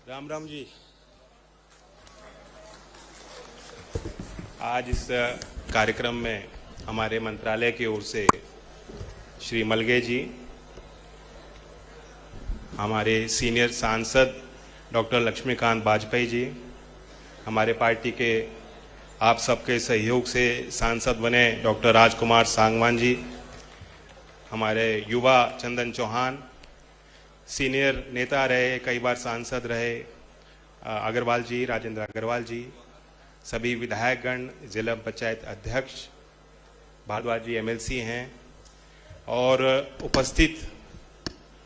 राम राम जी। आज इस कार्यक्रम में हमारे मंत्रालय की ओर से श्री मलगे जी, हमारे सीनियर सांसद डॉक्टर लक्ष्मीकांत वाजपेयी जी, हमारे पार्टी के आप सबके सहयोग से सांसद बने डॉक्टर राजकुमार सांगवान जी, हमारे युवा चंदन चौहान, सीनियर नेता रहे, कई बार सांसद रहे अग्रवाल जी, राजेंद्र अग्रवाल जी, सभी विधायकगण, जिला पंचायत अध्यक्ष भारद्वाज जी एमएलसी हैं, और उपस्थित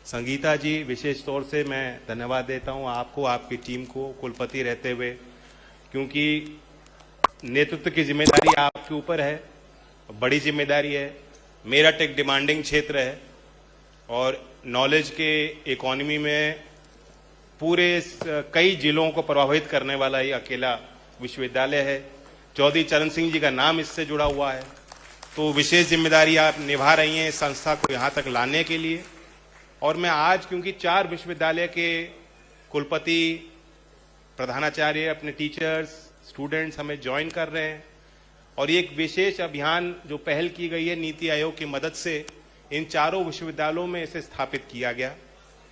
संगीता जी, विशेष तौर से मैं धन्यवाद देता हूं आपको, आपकी टीम को, कुलपति रहते हुए, क्योंकि नेतृत्व की जिम्मेदारी आपके ऊपर है, बड़ी जिम्मेदारी है। मेरठ एक डिमांडिंग क्षेत्र है और नॉलेज के इकोनॉमी में पूरे कई जिलों को प्रभावित करने वाला ये अकेला विश्वविद्यालय है। चौधरी चरण सिंह जी का नाम इससे जुड़ा हुआ है, तो विशेष जिम्मेदारी आप निभा रही हैं इस संस्था को यहाँ तक लाने के लिए। और मैं आज, क्योंकि 4 विश्वविद्यालय के कुलपति, प्रधानाचार्य, अपने टीचर्स, स्टूडेंट्स हमें ज्वाइन कर रहे हैं, और एक विशेष अभियान जो पहल की गई है नीति आयोग की मदद से, इन 4 विश्वविद्यालयों में इसे स्थापित किया गया।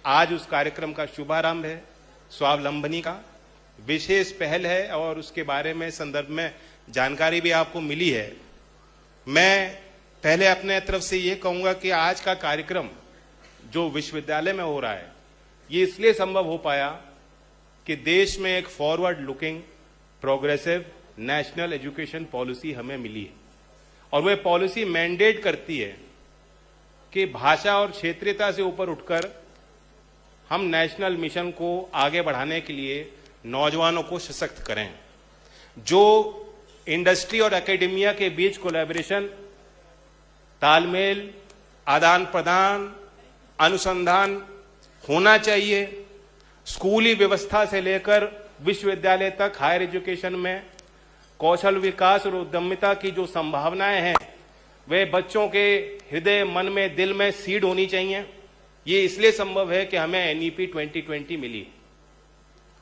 आज उस कार्यक्रम का शुभारंभ है, स्वावलंबनी का विशेष पहल है, और उसके बारे में संदर्भ में जानकारी भी आपको मिली है। मैं पहले अपने तरफ से ये कहूंगा कि आज का कार्यक्रम जो विश्वविद्यालय में हो रहा है, ये इसलिए संभव हो पाया कि देश में एक forward looking progressive national education policy हमें मिली है, और वह पॉलिसी मैंडेट करती है कि भाषा और क्षेत्रीयता से ऊपर उठकर हम नेशनल मिशन को आगे बढ़ाने के लिए नौजवानों को सशक्त करें। जो इंडस्ट्री और एकेडमिया के बीच कोलैबोरेशन, तालमेल, आदान प्रदान, अनुसंधान होना चाहिए। स्कूली व्यवस्था से लेकर विश्वविद्यालय तक हायर एजुकेशन में कौशल विकास और उद्यमिता की जो संभावनाएं हैं, वे बच्चों के हृदय, मन में, दिल में सीड होनी चाहिए। ये इसलिए संभव है कि हमें एनईपी 2020 मिली,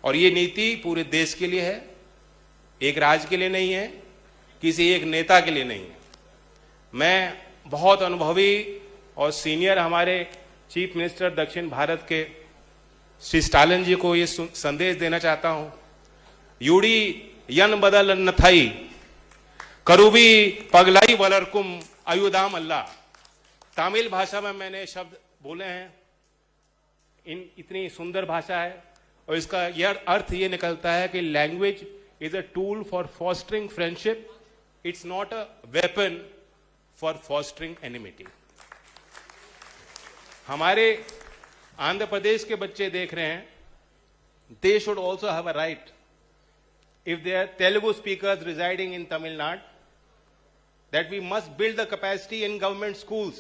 और ये नीति पूरे देश के लिए है, एक राज्य के लिए नहीं है, किसी एक नेता के लिए नहीं है। मैं बहुत अनुभवी और सीनियर हमारे चीफ मिनिस्टर दक्षिण भारत के श्री स्टालिन जी को ये संदेश देना चाहता हूं। यूडी यन बदल न थई करूबी पगलाई वलरकुम अयुदाम अल्लाह। तमिल भाषा में मैंने शब्द बोले हैं, इतनी सुंदर भाषा है, और इसका यह अर्थ ये निकलता है कि language is a tool for fostering friendship, it's not a weapon for fostering enmity. हमारे आंध्र प्रदेश के बच्चे देख रहे हैं, they should also have a right, if they are Telugu speakers residing in Tamil Nadu, that we must build the capacity in government schools,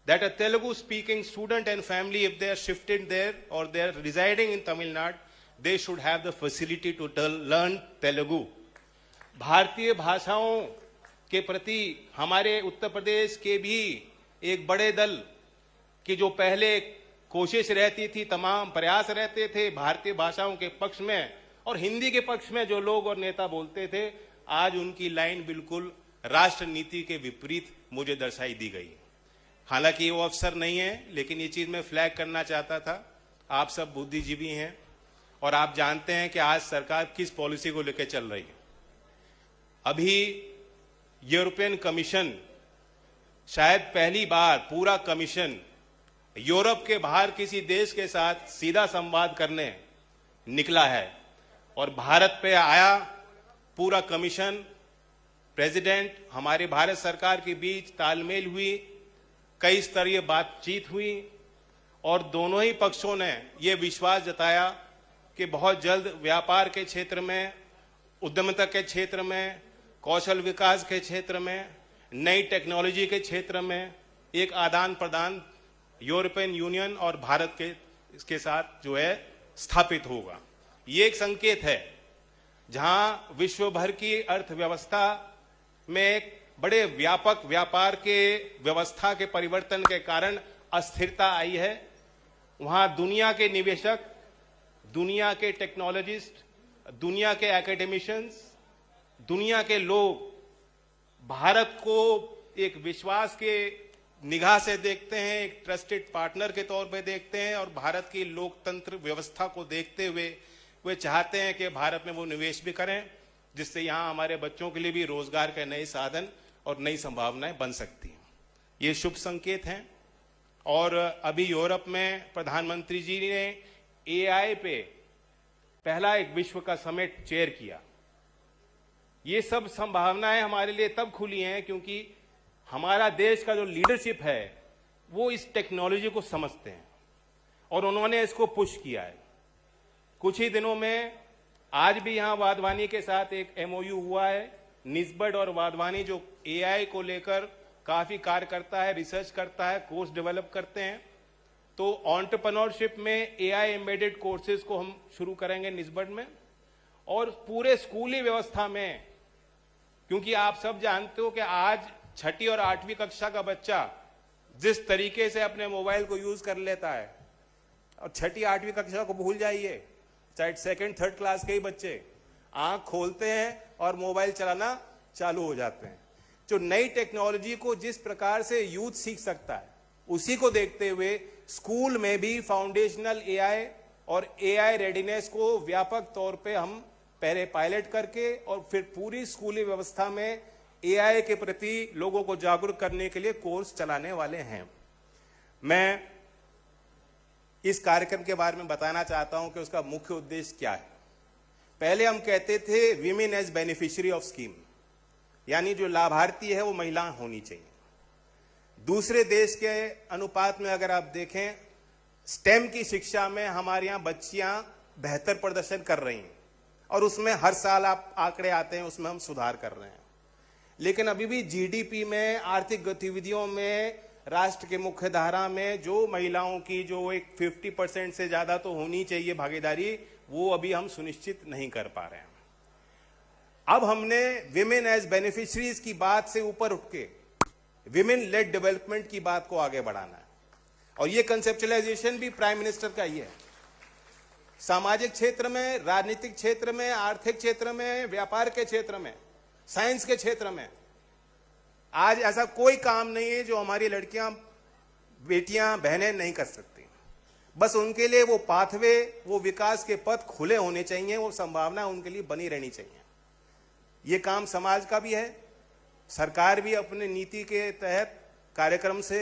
that a Telugu speaking student and family, if they are shifted there or they are residing in Tamil Nadu, they should have the facility to learn Telugu. भारतीय भाषाओं के प्रति हमारे उत्तर प्रदेश के भी एक बड़े दल की जो पहले कोशिश रहती थी, तमाम प्रयास रहते थे भारतीय भाषाओं के पक्ष में, और हिंदी के पक्ष में जो लोग और नेता बोलते थे, आज उनकी लाइन बिल्कुल राष्ट्र नीति के विपरीत मुझे दर्शाई दी गई। हालांकि वो अफसर नहीं है, लेकिन ये चीज मैं फ्लैग करना चाहता था। आप सब बुद्धिजीवी हैं और आप जानते हैं कि आज सरकार किस पॉलिसी को लेकर चल रही है। अभी यूरोपियन कमीशन, शायद पहली बार पूरा कमीशन यूरोप के बाहर किसी देश के साथ सीधा संवाद करने निकला है, और भारत पे आया पूरा कमीशन। प्रेसिडेंट, हमारे भारत सरकार के बीच तालमेल हुई, कई स्तरीय बातचीत हुई, और दोनों ही पक्षों ने यह विश्वास जताया कि बहुत जल्द व्यापार के क्षेत्र में, उद्यमिता के क्षेत्र में, कौशल विकास के क्षेत्र में, नई टेक्नोलॉजी के क्षेत्र में एक आदान प्रदान यूरोपियन यूनियन और भारत के इसके साथ जो है स्थापित होगा। ये एक संकेत है, जहां विश्व भर की अर्थव्यवस्था में एक बड़े व्यापक व्यापार के व्यवस्था के परिवर्तन के कारण अस्थिरता आई है, वहां दुनिया के निवेशक दुनिया के टेक्नोलॉजिस्ट, दुनिया के एकेडमिशियंस, दुनिया के लोग भारत को एक विश्वास के निगाह से देखते हैं, एक ट्रस्टेड पार्टनर के तौर पे देखते हैं और भारत की लोकतंत्र व्यवस्था को देखते हुए वे चाहते हैं कि भारत में वो निवेश भी करें, जिससे यहाँ हमारे बच्चों के लिए भी रोजगार के नए साधन और नई संभावनाएं बन सकती हैं। ये शुभ संकेत हैं। और अभी यूरोप में प्रधानमंत्री जी ने एआई पे पहला एक विश्व का समिट चेयर किया। ये सब संभावनाएं हमारे लिए तब खुली हैं क्योंकि हमारा देश का जो लीडरशिप है वो इस टेक्नोलॉजी को समझते हैं और उन्होंने इसको पुश किया है। कुछ ही दिनों में आज भी यहां वाधवानी के साथ एक एमओयू हुआ है। निस्बत और वाधवानी जो एआई को लेकर काफी कार्य करता है, रिसर्च करता है, कोर्स डेवलप करते हैं, तो एंटरप्रेन्योरशिप में एआई एम्बेडेड कोर्सेज को हम शुरू करेंगे निस्बत में। और पूरे स्कूली व्यवस्था में, क्योंकि आप सब जानते हो कि आज 6ठी और 8वीं कक्षा का बच्चा जिस तरीके से अपने मोबाइल को यूज कर लेता है, और 6ठी 8वीं कक्षा को भूल जाइए, चाहे 2nd 3rd क्लास के ही बच्चे आंख खोलते हैं और मोबाइल चलाना चालू हो जाते हैं। जो नई टेक्नोलॉजी को जिस प्रकार से यूथ सीख सकता है, उसी को देखते हुए स्कूल में भी फाउंडेशनल एआई और एआई रेडीनेस को व्यापक तौर पे हम पहले पायलट करके और फिर पूरी स्कूली व्यवस्था में एआई के प्रति लोगों को जागरूक करने के लिए कोर्स चलाने वाले हैं। मैं इस कार्यक्रम के बारे में बताना चाहता हूं कि उसका मुख्य उद्देश्य क्या है। पहले हम कहते थे women as beneficiary of scheme, यानी जो लाभार्थी है वो महिला होनी चाहिए। दूसरे देश के अनुपात में अगर आप देखें, स्टेम की शिक्षा में हमारे यहां बच्चियां बेहतर प्रदर्शन कर रही हैं और उसमें हर साल आप आंकड़े आते हैं, उसमें हम सुधार कर रहे हैं। लेकिन अभी भी जीडीपी में, आर्थिक गतिविधियों में, राष्ट्र के मुख्य धारा में जो महिलाओं की जो एक 50% से ज्यादा तो होनी चाहिए भागीदारी, वो अभी हम सुनिश्चित नहीं कर पा रहे हैं। अब हमने विमेन एज बेनिफिशरीज की बात से ऊपर उठ के विमेन लेड डेवलपमेंट की बात को आगे बढ़ाना है और ये कंसेप्चुअलाइजेशन भी प्राइम मिनिस्टर का ही है। सामाजिक क्षेत्र में, राजनीतिक क्षेत्र में, आर्थिक क्षेत्र में, व्यापार के क्षेत्र में, साइंस के क्षेत्र में आज ऐसा कोई काम नहीं है जो हमारी लड़कियां, बेटियां, बहनें नहीं कर सकती। बस उनके लिए वो पाथवे, वो विकास के पथ खुले होने चाहिए, वो संभावना उनके लिए बनी रहनी चाहिए। ये काम समाज का भी है। सरकार भी अपने नीति के तहत कार्यक्रम से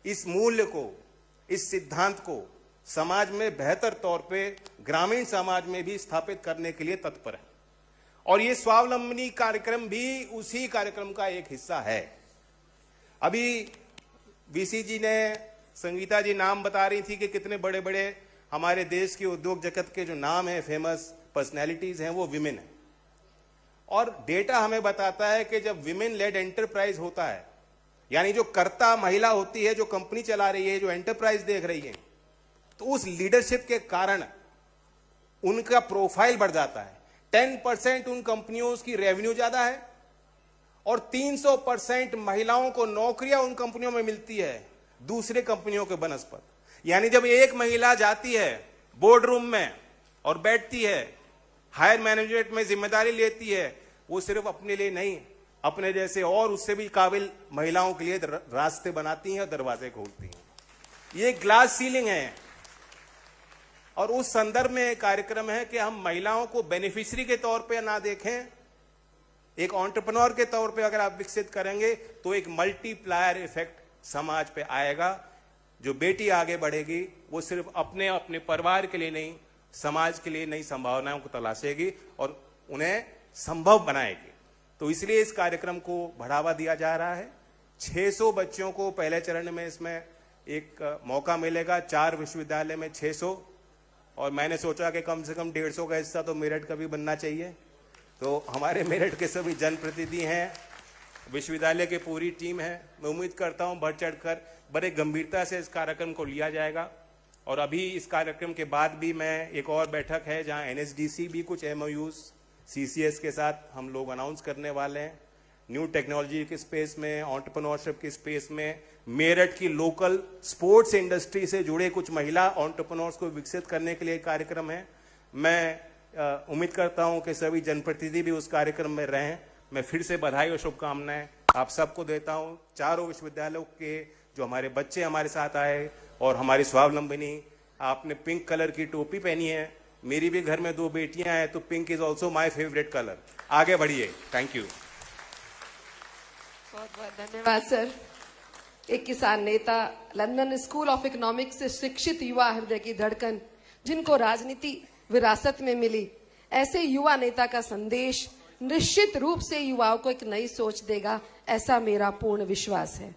इस मूल्य को, इस सिद्धांत को समाज में बेहतर तौर पे, ग्रामीण समाज में भी स्थापित करने के लिए तत्पर है। और ये स्वावलंबनी कार्यक्रम भी उसी कार्यक्रम का एक हिस्सा है। अभी वीसी जी ने, संगीता जी नाम बता रही थी कि कितने बड़े बड़े हमारे देश के उद्योग जगत के जो नाम है, फेमस पर्सनैलिटीज हैं, वो विमेन है। और डेटा हमें बताता है कि जब विमेन लेड एंटरप्राइज होता है, यानी जो कर्ता महिला होती है, जो कंपनी चला रही है, जो एंटरप्राइज देख रही है, तो उस लीडरशिप के कारण उनका प्रोफाइल बढ़ जाता है। 10% उन कंपनियों की रेवेन्यू ज्यादा है और 300% महिलाओं को नौकरियां उन कंपनियों में मिलती है दूसरे कंपनियों के बनस्पत। यानी जब एक महिला जाती है बोर्ड रूम में और बैठती है, हायर मैनेजमेंट में जिम्मेदारी लेती है, वो सिर्फ अपने लिए नहीं, अपने जैसे और उससे भी काबिल महिलाओं के लिए रास्ते बनाती हैं और दरवाजे खोलती हैं। ये ग्लास सीलिंग है और उस संदर्भ में एक कार्यक्रम है कि हम महिलाओं को बेनिफिशियरी के तौर पे ना देखें, एक एंटरप्रेन्योर के तौर पे अगर आप विकसित करेंगे तो एक मल्टीप्लायर इफेक्ट समाज पे आएगा। जो बेटी आगे बढ़ेगी वो सिर्फ अपने अपने परिवार के लिए नहीं, समाज के लिए नई संभावनाओं को तलाशेगी और उन्हें संभव बनाएगी। तो इसलिए इस कार्यक्रम को बढ़ावा दिया जा रहा है। 600 बच्चों को पहले चरण में इसमें एक मौका मिलेगा, 4 विश्वविद्यालय में 600, और मैंने सोचा कि कम से कम 150 का हिस्सा तो मेरठ का भी बनना चाहिए। तो हमारे मेरठ के सभी जनप्रतिनिधि हैं, विश्वविद्यालय की पूरी टीम है। मैं उम्मीद करता हूं बढ़ चढ़कर बड़े गंभीरता से इस कार्यक्रम को लिया जाएगा। और अभी इस कार्यक्रम के बाद भी मैं, एक और बैठक है जहां एनएसडीसी भी कुछ एमओयूज सीसीएस के साथ हम लोग अनाउंस करने वाले हैं। न्यू टेक्नोलॉजी के स्पेस में, एंटरप्रेन्योरशिप के स्पेस में मेरठ की लोकल स्पोर्ट्स इंडस्ट्री से जुड़े कुछ महिला एंटरप्रेन्योर्स को विकसित करने के लिए कार्यक्रम है। मैं उम्मीद करता हूं कि सभी जनप्रतिनिधि भी उस कार्यक्रम में रहें। मैं फिर से बधाई और शुभकामनाएं आप सबको देता हूं। चारों विश्वविद्यालयों के जो हमारे बच्चे हमारे साथ आए और हमारी स्वावलंबनी, आपने पिंक कलर की टोपी पहनी है, मेरी भी घर में 2 बेटियां हैं, तो pink is also my favourite colour. आगे बढ़िए। Thank you. बहुत बहुत धन्यवाद सर। एक किसान नेता, लंदन स्कूल ऑफ इकोनॉमिक्स से शिक्षित युवा हृदय की धड़कन, जिनको राजनीति विरासत में मिली, ऐसे युवा नेता का संदेश निश्चित रूप से युवाओं को एक नई सोच देगा, ऐसा मेरा पूर्ण विश्वास है।